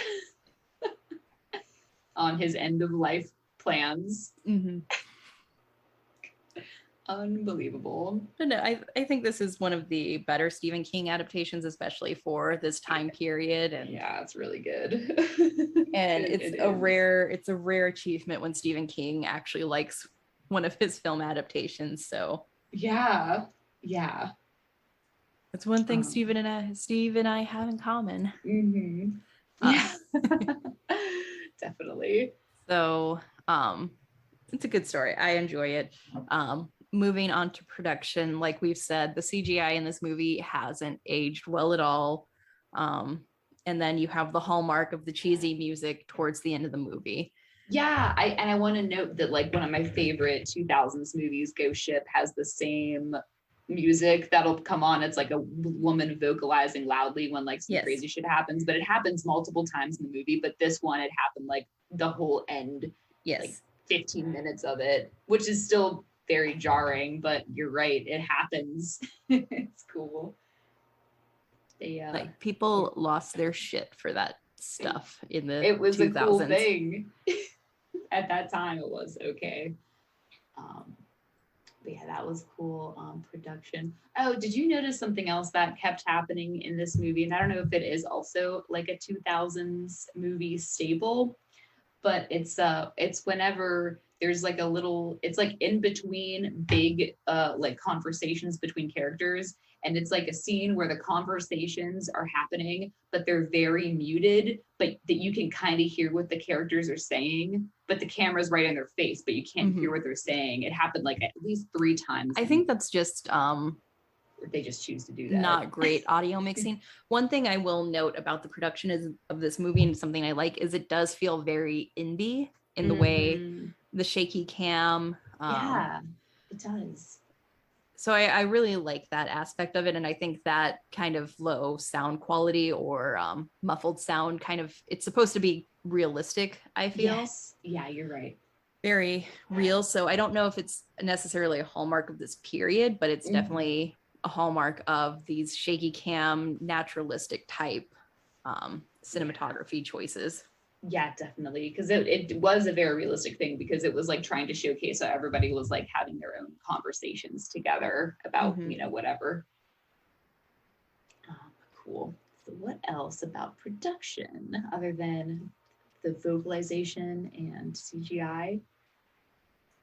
on his end of life plans. Unbelievable. But no, I think this is one of the better Stephen King adaptations, especially for this time period. And yeah, it's really good. And it's a rare achievement when Stephen King actually likes one of his film adaptations. So yeah, that's one thing Steve and I have in common. Yeah. Definitely. So it's a good story. I enjoy it. Moving on to production, like we've said, the CGI in this movie hasn't aged well at all. And then you have the hallmark of the cheesy music towards the end of the movie. Yeah, I want to note that one of my favorite 2000s movies, Ghost Ship, has the same music that'll come on. It's a woman vocalizing loudly when some crazy shit happens, but it happens multiple times in the movie. But this one, it happened the whole end. Yes. 15 minutes of it, which is still very jarring, but you're right, it happens. It's cool. They people lost their shit for that stuff in the it was 2000s. A cool thing. At that time it was okay. But yeah, that was cool. Production. Oh, did you notice something else that kept happening in this movie? And I don't know if it is also a 2000s movie staple, but it's whenever there's it's in between big conversations between characters, and it's a scene where the conversations are happening but they're very muted, but that you can kind of hear what the characters are saying, but the camera's right in their face but you can't hear what they're saying. It happened at least 3 times. I think that's just they just choose to do that. Not great audio mixing. One thing I will note about the production of this movie, and something I like, is it does feel very indie. in the way, Mhm. the shaky cam. Yeah, it does. So I really like that aspect of it. And I think that kind of low sound quality or muffled sound it's supposed to be realistic, I feel. Yes. Yeah, you're right. Very real. So I don't know if it's necessarily a hallmark of this period, but it's definitely a hallmark of these shaky cam, naturalistic type cinematography choices. Yeah, definitely. Because it was a very realistic thing because it was like trying to showcase how everybody was like having their own conversations together about, whatever. Cool. So what else about production other than the vocalization and CGI?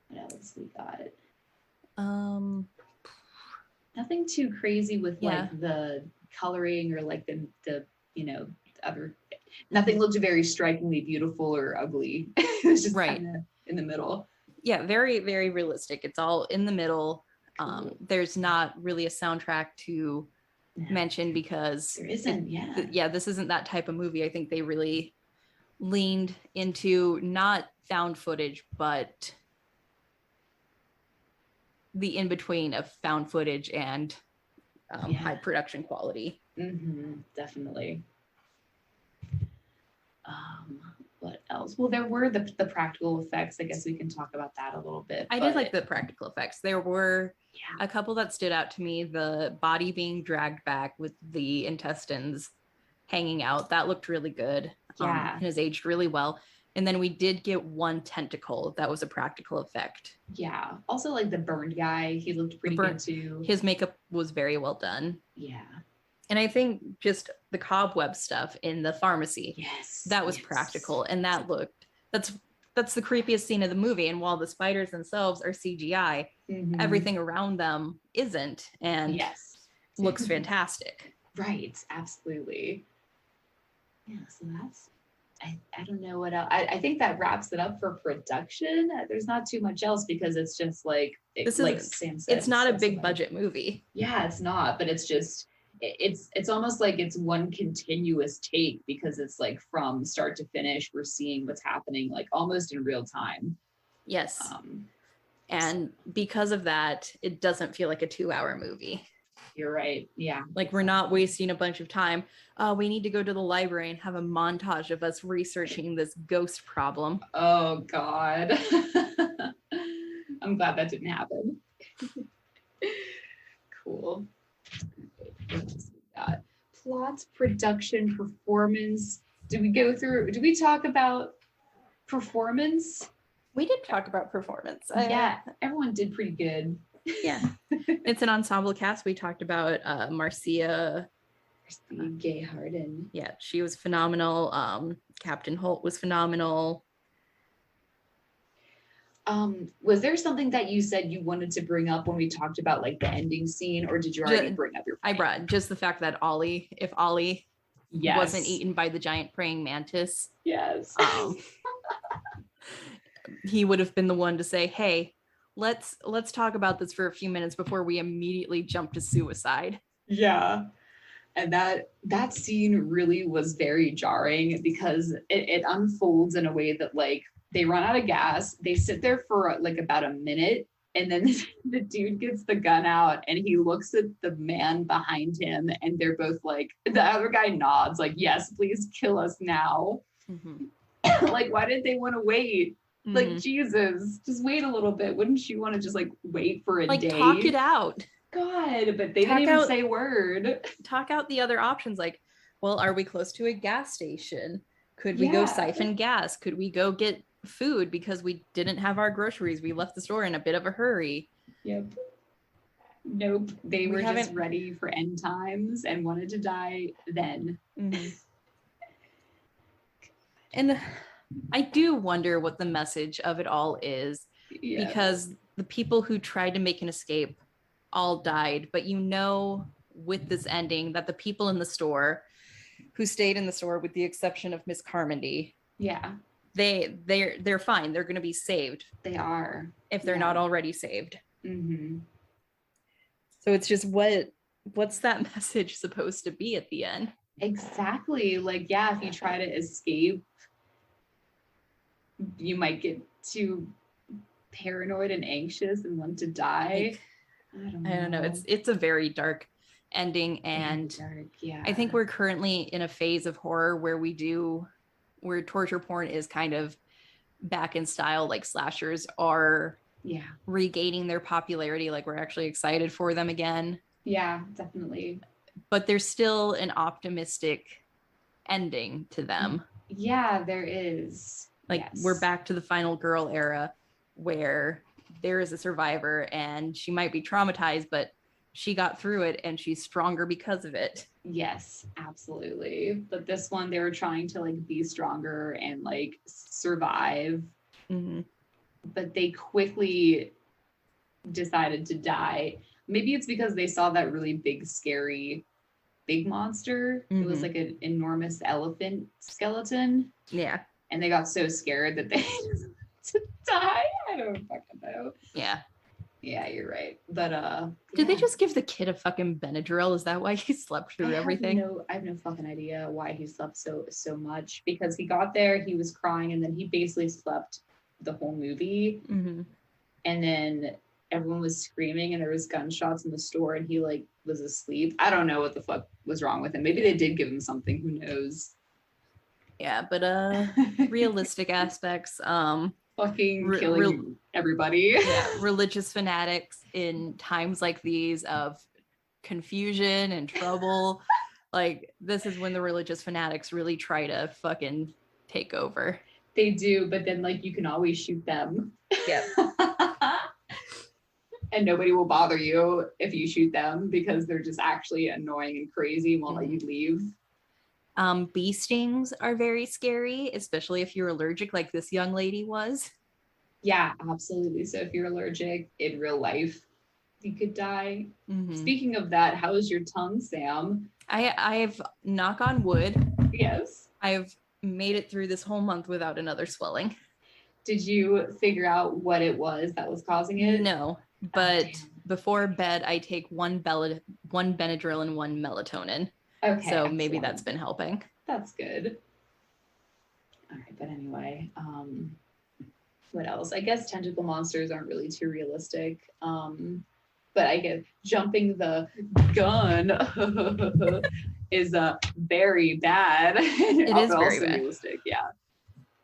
What else we got? Nothing too crazy with like the coloring or like the other. Nothing looked very strikingly beautiful or ugly. It was just kind of in the middle. Yeah, very, very realistic. It's all in the middle. Cool. There's not really a soundtrack to mention because there isn't. This isn't that type of movie. I think they really leaned into not found footage, but the in-between of found footage and high production quality. Definitely. What else? Well, there were the practical effects. I guess we can talk about that a little bit. I did like the practical effects. There were a couple that stood out to me. The body being dragged back with the intestines hanging out. That looked really good. And has aged really well. And then we did get one tentacle that was a practical effect. Yeah. Also, like the burned guy, he looked pretty good too. His makeup was very well done. Yeah. And I think just the cobweb stuff in the pharmacy, that was practical. And that's the creepiest scene of the movie. And while the spiders themselves are CGI, everything around them isn't and looks fantastic. Right. Absolutely. Yeah. So that's, I don't know what else. I think that wraps it up for production. There's not too much else because it's just like, like Sam said, it's not a big budget movie. Yeah, it's not, but it's just, it's almost like it's one continuous take because it's like from start to finish, we're seeing what's happening like almost in real time. Yes. And because of that, it doesn't feel like a 2-hour movie. You're right. Yeah. Like we're not wasting a bunch of time. We need to go to the library and have a montage of us researching this ghost problem. Oh God. I'm glad that didn't happen. Cool. What else we got? Plot, production, performance. Did we talk about performance? We did talk about performance. Yeah, everyone did pretty good. Yeah. It's an ensemble cast. We talked about Marcia Gay Harden. Yeah, she was phenomenal. Captain Holt was phenomenal. Was there something that you said you wanted to bring up when we talked about like the ending scene, or did you already bring up your point? I brought just the fact that if Ollie wasn't eaten by the giant praying mantis, he would have been the one to say, hey, let's talk about this for a few minutes before we immediately jump to suicide. Yeah. And that scene really was very jarring because it unfolds in a way that like they run out of gas. They sit there for like about a minute, and then the dude gets the gun out and he looks at the man behind him, and they're both like, the other guy nods like, yes, please kill us now. Like, why did they want to wait? Like, Jesus, just wait a little bit. Wouldn't you want to just like wait for a day? Talk it out. God, but they didn't even say a word. Talk out the other options. Like, well, are we close to a gas station? Could we go siphon gas? Could we go get food because we didn't have our groceries? We left the store in a bit of a hurry. Yep. Nope. They were just ready for end times and wanted to die then. And I do wonder what the message of it all is, because the people who tried to make an escape all died, but with this ending that the people in the store who stayed in the store, with the exception of Miss Carmody, they're fine. They're going to be saved. They are, if they're not already saved. So it's just what's that message supposed to be at the end? Exactly. Like, if you try to escape, you might get too paranoid and anxious and want to die. Like, I don't know. It's a very dark ending, and dark, yeah. I think we're currently in a phase of horror where torture porn is kind of back in style, like slashers are regaining their popularity, like we're actually excited for them again. Yeah, definitely. But there's still an optimistic ending to them. Yeah, there is. Like we're back to the final girl era where there is a survivor and she might be traumatized, but she got through it and she's stronger because of it. Yes, absolutely. But this one, they were trying to like be stronger and like survive. Mm-hmm. But they quickly decided to die. Maybe it's because they saw that really big, scary, big monster. Mm-hmm. It was like an enormous elephant skeleton. Yeah. And they got so scared that they to die. I don't fucking know. Yeah. Yeah, you're right. But did they just give the kid a fucking Benadryl? Is that why he slept through everything? I have no fucking idea why he slept so much, because he got there, he was crying, and then he basically slept the whole movie. Mm-hmm. And then everyone was screaming and there was gunshots in the store and he like was asleep. I don't know what the fuck was wrong with him. Maybe they did give him something, who knows. Yeah, but realistic aspects, fucking killing everybody. Yeah, religious fanatics in times like these of confusion and trouble. Like this is when the religious fanatics really try to fucking take over. They do, but then like you can always shoot them. Yep. And nobody will bother you if you shoot them because they're just actually annoying and crazy and won't let you leave. Bee stings are very scary, especially if you're allergic like this young lady was. Yeah, absolutely. So if you're allergic in real life, you could die. Mm-hmm. Speaking of that, how is your tongue, Sam? I've, knock on wood. Yes. I've made it through this whole month without another swelling. Did you figure out what it was that was causing it? No, but before bed, I take one Benadryl and one melatonin. Okay. So maybe that's been helping. That's good. All right, but anyway, what else? I guess tentacle monsters aren't really too realistic. But I guess jumping the gun is very bad. It is very bad. Realistic, yeah.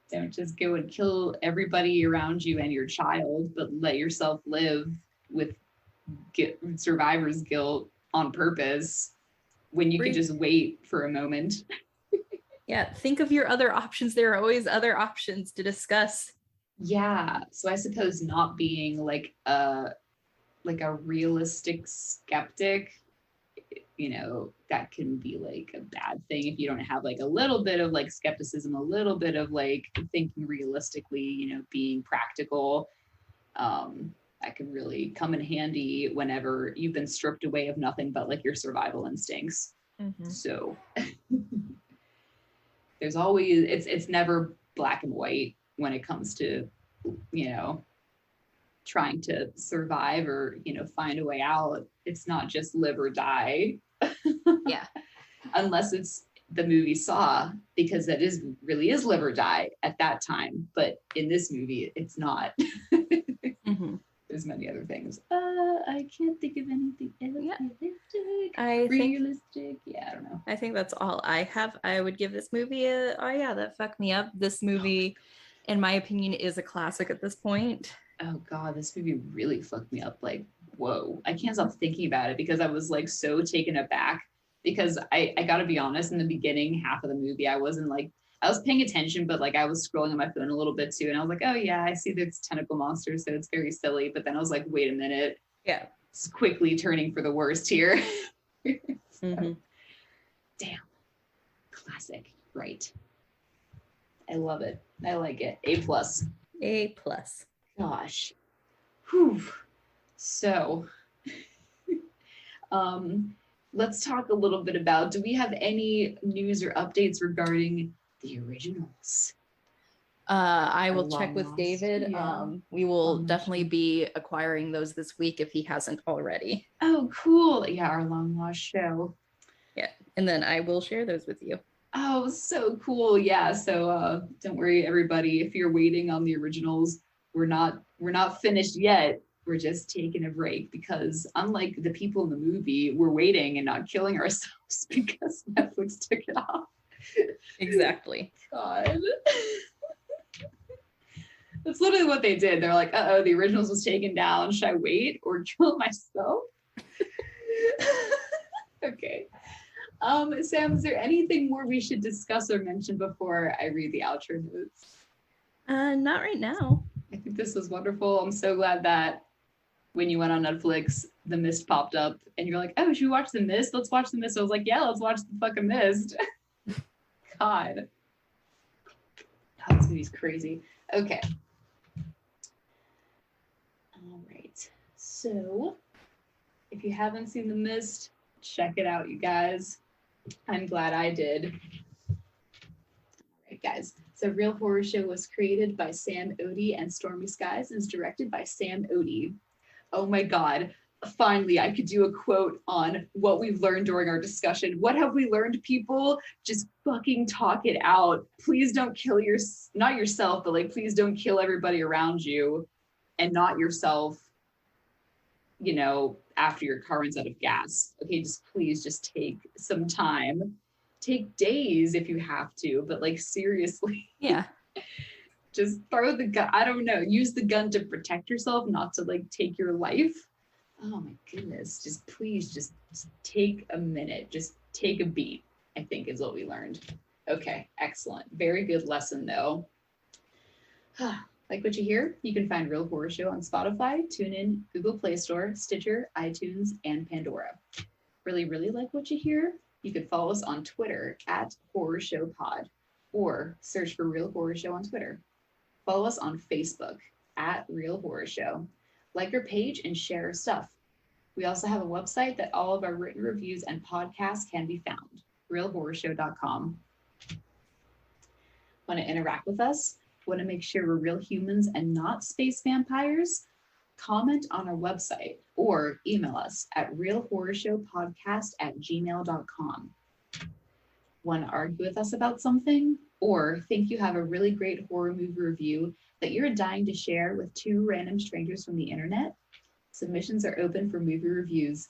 Don't just go and kill everybody around you and your child, but let yourself live with survivor's guilt on purpose when you could just wait for a moment. Yeah, think of your other options. There are always other options to discuss. Yeah, so I suppose not being like a realistic skeptic, you know, that can be like a bad thing if you don't have like a little bit of like skepticism, a little bit of like thinking realistically, you know, being practical. That can really come in handy whenever you've been stripped away of nothing but like your survival instincts. Mm-hmm. So there's always, it's never black and white when it comes to, you know, trying to survive or, you know, find a way out. It's not just live or die. Yeah. Unless it's the movie Saw, because that really is live or die at that time. But in this movie, it's not. Mm-hmm. There's many other things. I can't think of anything else. Realistic. Yeah, I don't know. I think that's all I have. I would give this movie that fucked me up. This movie, in my opinion, is a classic at this point. Oh God, this movie really fucked me up. Like, whoa. I can't stop thinking about it because I was like so taken aback because I gotta be honest, in the beginning half of the movie, I was paying attention, but like I was scrolling on my phone a little bit too. And I was like, oh yeah, I see there's tentacle monsters. So it's very silly. But then I was like, wait a minute. Yeah. It's quickly turning for the worst here. So, mm-hmm. Damn. Classic. Right. I love it. I like it. A+. A+. Gosh. Whew. So, let's talk a little bit about, do we have any news or updates regarding the originals? I will check with David. Yeah. We will definitely be acquiring those this week if he hasn't already. Oh, cool. Yeah, our long lost show. Yeah, and then I will share those with you. Oh, so cool. Yeah. So don't worry, everybody. If you're waiting on the originals, we're not finished yet. We're just taking a break because unlike the people in the movie, we're waiting and not killing ourselves because Netflix took it off. Exactly. God. That's literally what they did. They're like, uh-oh, the originals was taken down. Should I wait or kill myself? Okay. Sam, is there anything more we should discuss or mention before I read the outro notes? Not right now. I think this was wonderful. I'm so glad that when you went on Netflix, The Mist popped up and you're like, oh, should we watch The Mist? Let's watch The Mist. I was like, yeah, let's watch the fucking Mist. God. This movie's crazy. Okay. All right. So if you haven't seen The Mist, check it out, you guys. I'm glad I did. All right, guys. So Real Horror Show was created by Sam Odie and Stormy Skies and is directed by Sam Odie. Oh my God. Finally, I could do a quote on what we've learned during our discussion. What have we learned, people? Just fucking talk it out. Please don't kill not yourself, but like, please don't kill everybody around you and not yourself, you know, after your car runs out of gas. Okay, please just take some time. Take days if you have to, but like seriously. Yeah. Just throw the gun. I don't know. Use the gun to protect yourself, not to like take your life. Oh my goodness. Just take a minute. Just take a beat, I think is what we learned. Okay, excellent. Very good lesson though. Like what you hear? You can find Real Horror Show on Spotify, TuneIn, Google Play Store, Stitcher, iTunes, and Pandora. Really, really like what you hear? You can follow us on Twitter at Horror Show Pod or search for Real Horror Show on Twitter. Follow us on Facebook at Real Horror Show. Like our page and share our stuff. We also have a website that all of our written reviews and podcasts can be found, realhorrorshow.com. Want to interact with us? Want to make sure we're real humans and not space vampires? Comment on our website or email us at realhorrorshowpodcast@gmail.com. Want to argue with us about something or think you have a really great horror movie review that you're dying to share with two random strangers from the internet? Submissions are open for movie reviews.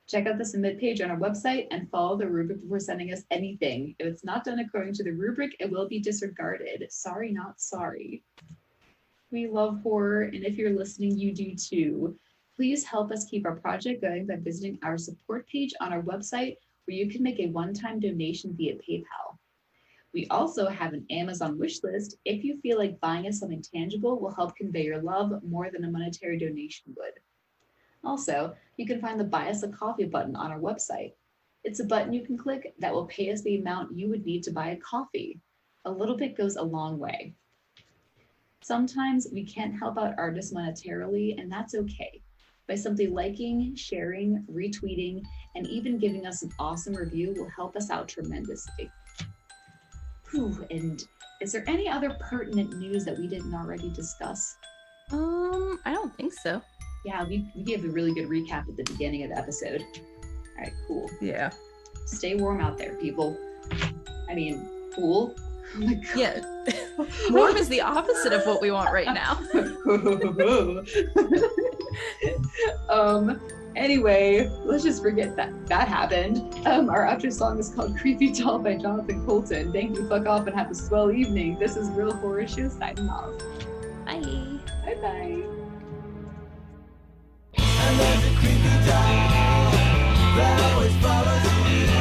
Check out the submit page on our website and follow the rubric before sending us anything. If it's not done according to the rubric, it will be disregarded. Sorry, not sorry. We love horror, and if you're listening, you do too. Please help us keep our project going by visiting our support page on our website, where you can make a one-time donation via PayPal. We also have an Amazon wish list if you feel like buying us something tangible will help convey your love more than a monetary donation would. Also, you can find the Buy Us a Coffee button on our website. It's a button you can click that will pay us the amount you would need to buy a coffee. A little bit goes a long way. Sometimes we can't help out artists monetarily, and that's okay. By simply liking, sharing, retweeting, and even giving us an awesome review will help us out tremendously. Whew, and is there any other pertinent news that we didn't already discuss? I don't think so. Yeah, we gave a really good recap at the beginning of the episode. All right, cool. Yeah. Stay warm out there, people. I mean, cool. Oh my God. Yeah. Warm is the opposite of what we want right now. Anyway, let's just forget that happened. Our outro song is called Creepy Doll by Jonathan Colton. Thank you, fuck off, and have a swell evening. This is Real Horror Show signing off. Bye. Bye-bye. And there's a creepy doll that always follows me.